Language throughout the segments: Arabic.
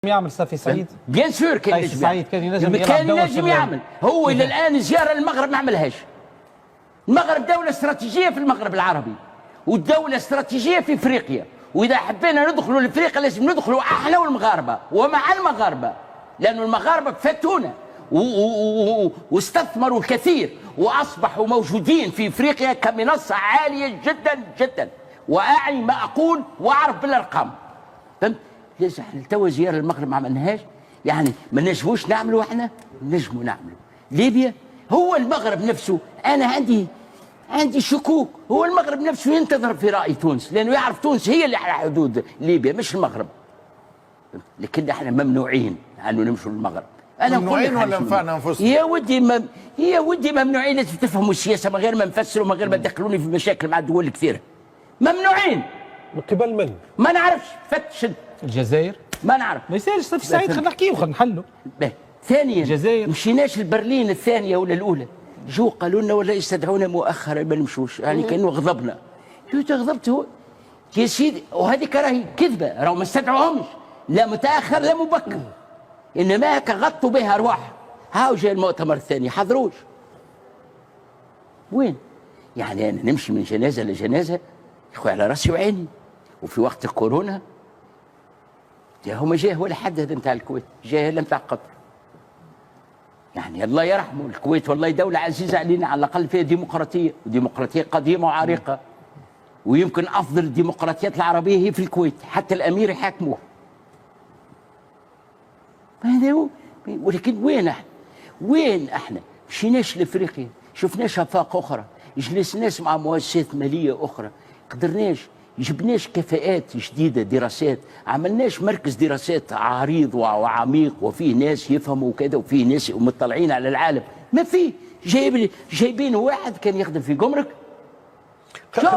يعمل صافي سعيد؟ بيان سور كان ينجم سعيد كان ينجم يعمل هو الى الان زياره للمغرب ما عملهاش. المغرب دوله استراتيجيه في المغرب العربي والدوله استراتيجيه في افريقيا، واذا حبينا ندخلوا لافريقيا لازم ندخلوا احنا والمغاربه ومع المغاربه، لأن المغاربه فتونا واستثمروا الكثير واصبحوا موجودين في افريقيا كمنصه عاليه جدا جدا، واعي ما اقول واعرف بالارقام. فهمت؟ ليش احنا توا زياره المغرب ما عملناهاش؟ يعني ما نجموش نعملوا احنا؟ نجموا نعملوا. ليبيا هو المغرب نفسه، انا عندي شكوك، هو المغرب نفسه ينتظر في راي تونس، لانه يعرف تونس هي اللي على حدود ليبيا مش المغرب. لكن احنا ممنوعين انه نمشوا للمغرب. انا ممنوعين ولا نفعنا انفسنا؟ يا ودي ممنوعين، لازم تفهموا السياسه من غير ما نفسروا، من غير ما تدخلوني في مشاكل مع الدول الكثيره. ممنوعين من قبل من؟ ما نعرفش، فتش الجزائر ما نعرف. ما يسالش صافي سعيد، خلينا نحكيه وخلينا نحلوا. ثانيا الجزائر مشيناش لبرلين الثانيه ولا الاولى، جو قالوا لنا ولا يستدعونا مؤخرا ما نمشوش، يعني كانه غضبنا. قلت غضبت هو يا سيدي، وهذيك راهي كذبه، راهو ما استدعوهمش لا متاخر لا مبكر، انما غطوا بها ارواح. هاو جاء المؤتمر الثاني حضروش. وين؟ يعني انا نمشي من جنازه لجنازه يا اخوي على راسي وعيني. وفي وقت الكورونا هما جاه ولا حد هذا نتاع الكويت، جاه الا نتاع قطر. يعني الله يرحمه، الكويت والله دوله عزيزه علينا، على الاقل فيها ديمقراطيه، وديمقراطيه قديمه وعريقه، ويمكن افضل الديمقراطيات العربيه هي في الكويت، حتى الامير يحاكموه. هذا هو. ولكن وين احنا؟ مشيناش لافريقيا، شفناش افاق اخرى، جلسناش مع مؤسسات ماليه اخرى، قدرناش، جبناش كفاءات جديده، دراسات، عملناش مركز دراسات عريض وعميق وفيه ناس يفهموا وكذا وفيه ناس مطلعين على العالم. ما فيه، جايبين واحد كان يخدم في جمرك. شو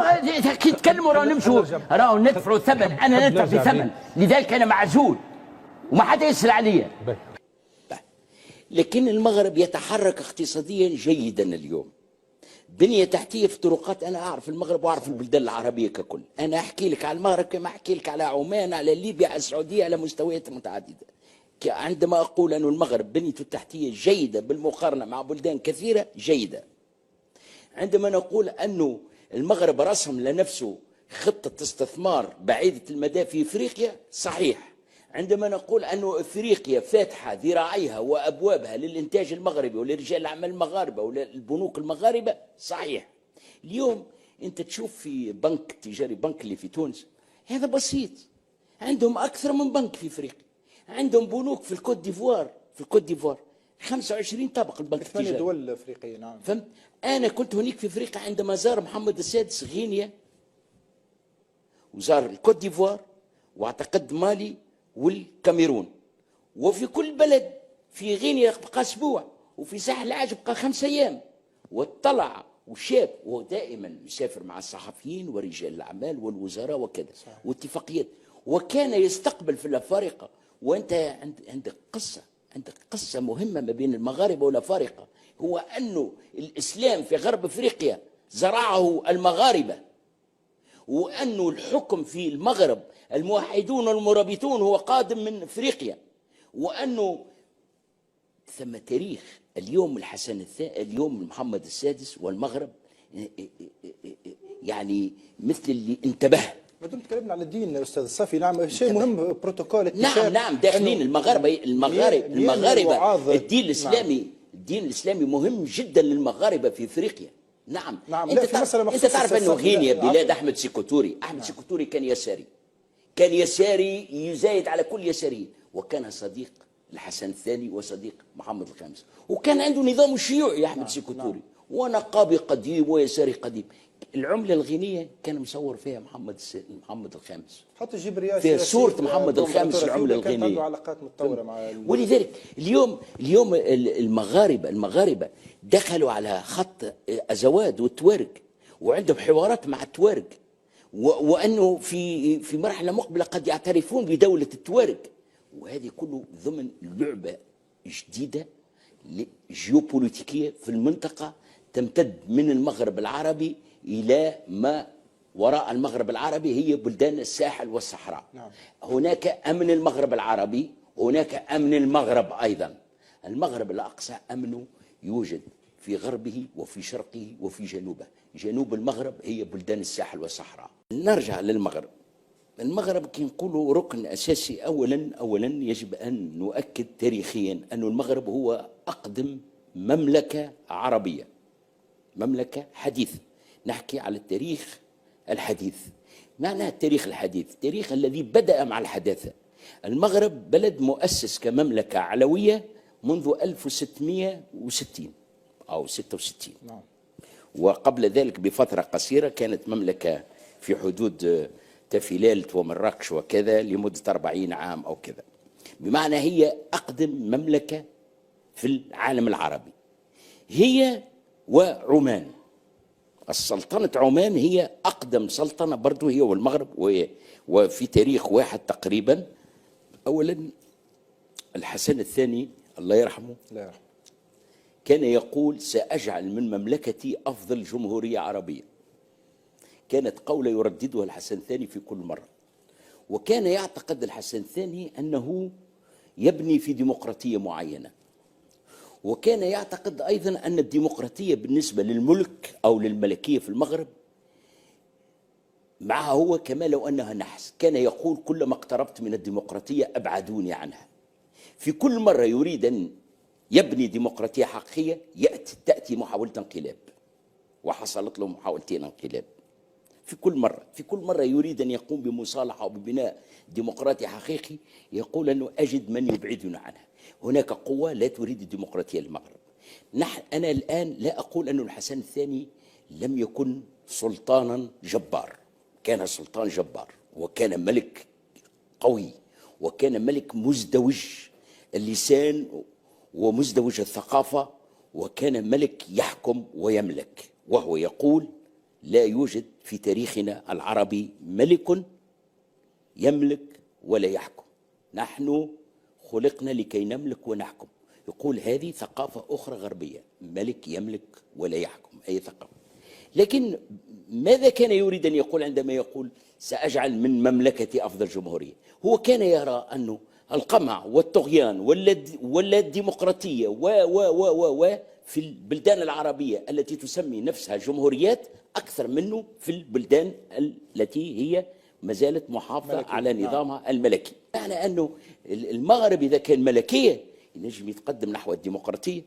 كي تكلموا راهو نمشوا راهو ندفعوا ثمن، انا ندفع في ثمن، لذلك انا معزول وما حدا يسال عليا. لكن المغرب يتحرك اقتصاديا جيدا اليوم، بنية تحتية في طرقات. أنا أعرف المغرب وأعرف البلدان العربية ككل، أنا أحكي لك على المغرب كما أحكي لك على عمان، على ليبيا، على السعودية، على مستويات متعددة. عندما أقول أن المغرب بنيته التحتية جيدة بالمقارنة مع بلدان كثيرة جيدة. عندما نقول أنه المغرب رسم لنفسه خطة استثمار بعيدة المدى في إفريقيا صحيح. عندما نقول أن إفريقيا فاتحة ذراعيها وأبوابها للإنتاج المغربي ولرجال الأعمال المغاربة وللبنوك المغاربة صحيح. اليوم أنت تشوف في بنك تجاري، بنك اللي في تونس هذا بسيط، عندهم أكثر من بنك في إفريقيا، عندهم بنوك في الكوت ديفوار، 25 طابق البنك التجاري، 8 دول أفريقية. نعم فهمت؟ أنا كنت هناك في إفريقيا عندما زار محمد السادس غينيا، وزار الكوت ديفوار، واعتقد مالي والكاميرون، وفي كل بلد، في غينيا بقى اسبوع، وفي ساحل العاج بقى 5 ايام، واطلع وشاف، ودائما يسافر مع الصحفيين ورجال الاعمال والوزراء وكذا واتفاقيات، وكان يستقبل في الافارقه. وانت عندك قصه مهمه ما بين المغاربه والافارقه، هو انه الاسلام في غرب افريقيا زرعه المغاربه، وأنه الحكم في المغرب الموحدون والمرابطون هو قادم من أفريقيا، وأنه ثم تاريخ. اليوم الحسن الثاني، اليوم محمد السادس والمغرب يعني مثل اللي انتبه. ما دمت تكلمنا على الدين أستاذ الصافي، نعم شيء مهم، بروتوكول نعم داخلين المغاربة الدين الإسلامي، نعم. الدين الإسلامي مهم جدا للمغاربة في أفريقيا. نعم انت تعرف انه غينيا بلاد احمد سيكوتوري، سيكوتوري كان يساري يزايد على كل يساري، وكان صديق الحسن الثاني وصديق محمد الخامس، وكان عنده نظام شيوعي احمد سيكوتوري، ونقابي قديم ويساري قديم. العمله الغينيه كان مصور فيها محمد الخامس، حتى جيب رياض في صوره محمد الخامس العمله الغينيه، كانت عنده علاقات متطوره مع ولذلك اليوم المغاربه دخلوا على خط أزواد والتوارق، وعندهم حوارات مع التوارق، وأنه في مرحلة مقبلة قد يعترفون بدولة التوارق، وهذه كله ضمن لعبة جديدة جيوبوليتيكية في المنطقة تمتد من المغرب العربي إلى ما وراء المغرب العربي، هي بلدان الساحل والصحراء. نعم. هناك أمن المغرب العربي هناك أمن المغرب أيضا. المغرب الأقصى أمنه يوجد في غربه وفي شرقه وفي جنوبه. جنوب المغرب هي بلدان الساحل والصحراء. نرجع للمغرب. المغرب كي نقولوا ركن أساسي، أولا يجب أن نؤكد تاريخيا أن المغرب هو أقدم مملكة عربية، مملكة حديثة. نحكي على التاريخ الحديث. معنى التاريخ الحديث؟ التاريخ الذي بدأ مع الحداثة. المغرب بلد مؤسس كمملكة علوية منذ 1660 أو 66. نعم. وقبل ذلك بفترة قصيرة كانت مملكة في حدود تفيلالت ومراكش وكذا لمدة 40 عام أو كذا. بمعنى هي أقدم مملكة في العالم العربي، هي وعمان. السلطنة عمان هي أقدم سلطنة برضو، هي والمغرب، وفي تاريخ واحد تقريبا. أولا الحسن الثاني الله يرحمه لا يرحمه كان يقول سأجعل من مملكتي أفضل جمهورية عربية. كانت قولة يرددها الحسن الثاني في كل مرة. وكان يعتقد الحسن الثاني أنه يبني في ديمقراطية معينة. وكان يعتقد أيضا أن الديمقراطية بالنسبة للملك أو للملكية في المغرب معها هو كما لو أنها نحس. كان يقول كلما اقتربت من الديمقراطية أبعدوني عنها. في كل مرة يريد أن يبني ديمقراطية حقيقية تأتي محاولة انقلاب، وحصلت له محاولتين انقلاب في كل مرة يريد أن يقوم بمصالحة أو ببناء ديمقراطي حقيقي، يقول أنه أجد من يبعدنا عنها. هناك قوة لا تريد الديمقراطية للمغرب. أنا الآن لا أقول أن الحسن الثاني لم يكن سلطانا جبار، كان سلطان جبار، وكان ملك قوي، وكان ملك مزدوج اللسان ومزدوج الثقافة، وكان ملك يحكم ويملك. وهو يقول لا يوجد في تاريخنا العربي ملك يملك ولا يحكم، نحن خلقنا لكي نملك ونحكم. يقول هذه ثقافة أخرى غربية، ملك يملك ولا يحكم، أي ثقافة. لكن ماذا كان يريد أن يقول عندما يقول سأجعل من مملكتي أفضل جمهورية؟ هو كان يرى أنه القمع والطغيان ولا الديمقراطية و في البلدان العربية التي تسمي نفسها جمهوريات أكثر منه في البلدان التي هي ما زالت محافظة على نظامها الملكي. معنى أنه المغرب إذا كان ملكية ينجم يتقدم نحو الديمقراطية،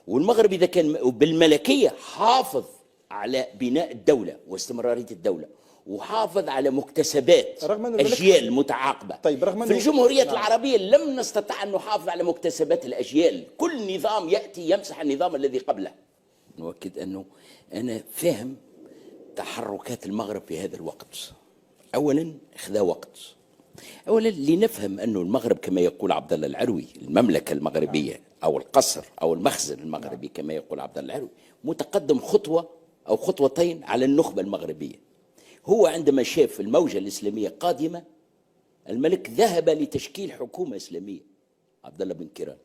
والمغرب إذا كان بالملكية حافظ على بناء الدولة واستمرارية الدولة، وحافظ على مكتسبات أجيال متعاقبة. طيب رغم في الجمهوريات العربية لم نستطع أن نحافظ على مكتسبات الأجيال. كل نظام يأتي يمسح النظام الذي قبله. نؤكد أنه أنا فاهم تحركات المغرب في هذا الوقت. أولا خذا وقت. أولا لنفهم أن المغرب كما يقول عبد الله العروي، المملكة المغربية أو القصر أو المخزن المغربي كما يقول عبد الله العروي، متقدم خطوة أو خطوتين على النخبة المغربية. هو عندما شاف الموجة الإسلامية قادمة، الملك ذهب لتشكيل حكومة إسلامية، عبد الله بن كيران.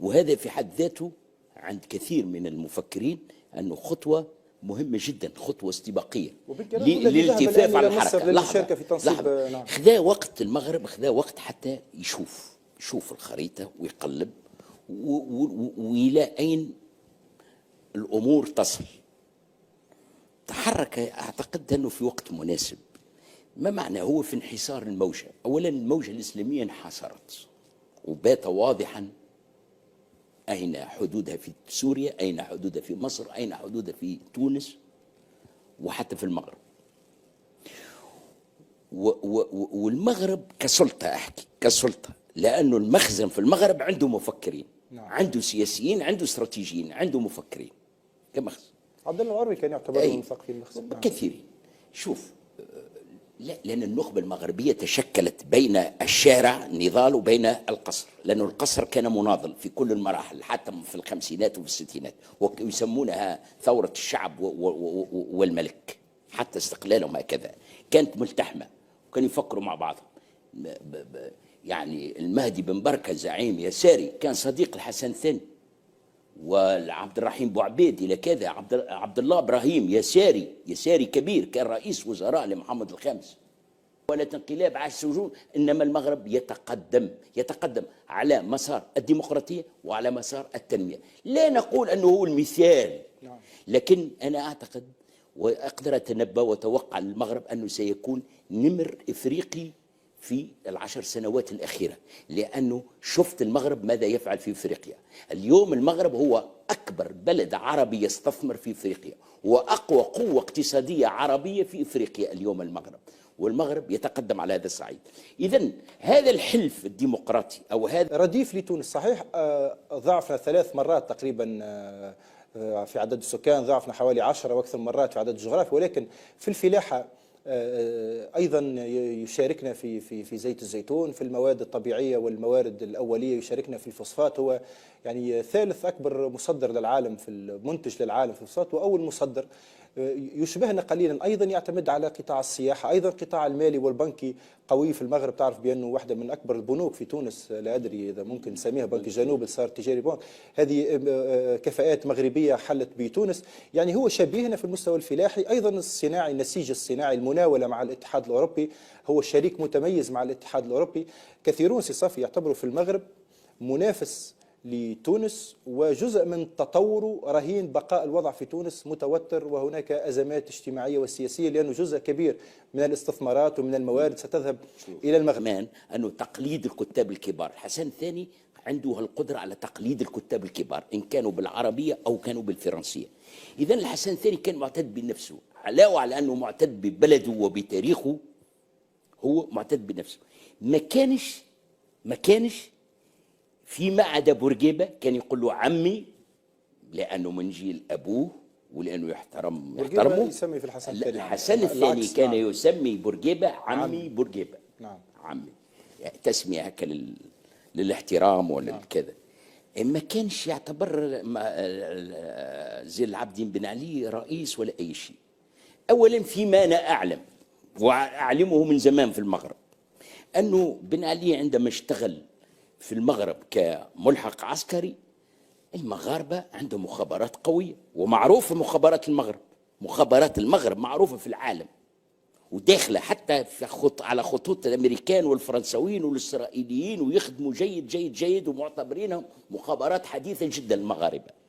وهذا في حد ذاته عند كثير من المفكرين أنه خطوة مهمة جدا، خطوة استباقية للالتفاف على الحركة. لحظة. خذا وقت المغرب، خذا وقت حتى يشوف الخريطة ويقلب وإلى أين الأمور تصل. تحرك أعتقد أنه في وقت مناسب. ما معنى هو في انحسار الموجة؟ أولا الموجة الإسلامية انحسرت وبات واضحا أين حدودها في سوريا، أين حدودها في مصر، أين حدودها في تونس وحتى في المغرب. والمغرب كسلطة، أحكي كسلطة، لأنه المخزن في المغرب عنده مفكرين، عنده سياسيين، عنده استراتيجيين، عنده مفكرين كمخزن. عبد الله العروي كان يعتبر من مثقفين المخزن كثيرين. شوف، لا، لأن النخبة المغربية تشكلت بين الشارع نضال وبين القصر، لأن القصر كان مناضل في كل المراحل حتى في الخمسينات وفي الستينات، ويسمونها ثورة الشعب والملك حتى استقلالهم هكذا. كانت ملتحمة وكانوا يفكروا مع بعضهم. يعني المهدي بن بركة زعيم يساري كان صديق الحسن الثاني، وعبد الرحيم بوعبيد إلى كذا، عبد الله إبراهيم يساري كبير، كان رئيس وزراء لمحمد الخامس. ولا انقلاب على السجون، انما المغرب يتقدم على مسار الديمقراطيه وعلى مسار التنميه. لا نقول انه هو المثال، لكن انا اعتقد واقدر اتنبا واتوقع المغرب انه سيكون نمر افريقي في ال10 سنوات الأخيرة، لأنه شفت المغرب ماذا يفعل في إفريقيا. اليوم المغرب هو أكبر بلد عربي يستثمر في إفريقيا، وأقوى قوة اقتصادية عربية في إفريقيا اليوم المغرب، والمغرب يتقدم على هذا الصعيد. إذن هذا الحلف الديمقراطي أو هذا رديف لتونس صحيح. ضعفنا 3 مرات تقريبا في عدد السكان، ضعفنا حوالي 10 وأكثر مرات في عدد الجغرافي، ولكن في الفلاحة أيضا يشاركنا في زيت الزيتون، في المواد الطبيعية والموارد الأولية يشاركنا في الفوسفات. هو يعني ثالث أكبر مصدر للعالم، في المنتج للعالم في الفوسفات، وأول مصدر. يشبهنا قليلا، أيضا يعتمد على قطاع السياحة، أيضا قطاع المالي والبنكي قوي في المغرب. تعرف بأنه واحدة من أكبر البنوك في تونس، لا أدري إذا ممكن نسميها بنك الجنوب، صار تجاري بنك. هذه كفاءات مغربية حلت بتونس. يعني هو شبيهنا في المستوى الفلاحي، أيضا الصناعي، النسيج الصناعي، المناولة مع الاتحاد الأوروبي، هو شريك متميز مع الاتحاد الأوروبي. كثيرون سي صافي يعتبروا في المغرب منافس لتونس، وجزء من تطوره رهين بقاء الوضع في تونس متوتر، وهناك أزمات اجتماعية وسياسية، لأنه جزء كبير من الاستثمارات ومن الموارد ستذهب إلى المغرب. أنه تقليد الكتاب الكبار، الحسن الثاني عنده القدرة على تقليد الكتاب الكبار إن كانوا بالعربية أو كانوا بالفرنسية. إذن الحسن الثاني كان معتد بنفسه، علاوة على أنه معتد ببلده وبتاريخه، هو معتد بنفسه. ما كانش فيما عدا بورقيبة كان يقول له عمي، لأنه من جيل أبوه ولأنه يحترمه. يسمي في الحسن الثاني، الحسن الثاني كان يسمي بورقيبة عمي بورقيبة. نعم. عمي، يعني تسمية هكا للاحترام وللكذا. ما كانش يعتبر زين العابدين بن علي رئيس ولا أي شيء. أولا فيما أنا أعلم وأعلمه من زمان في المغرب، أنه بن علي عندما اشتغل في المغرب كملحق عسكري، المغاربة عندهم مخابرات قوية ومعروفة. مخابرات المغرب معروفة في العالم، وداخلة حتى على خطوط الأمريكان والفرنسويين والإسرائيليين، ويخدموا جيد جيد جيد، ومعتبرينهم مخابرات حديثة جدا المغاربة.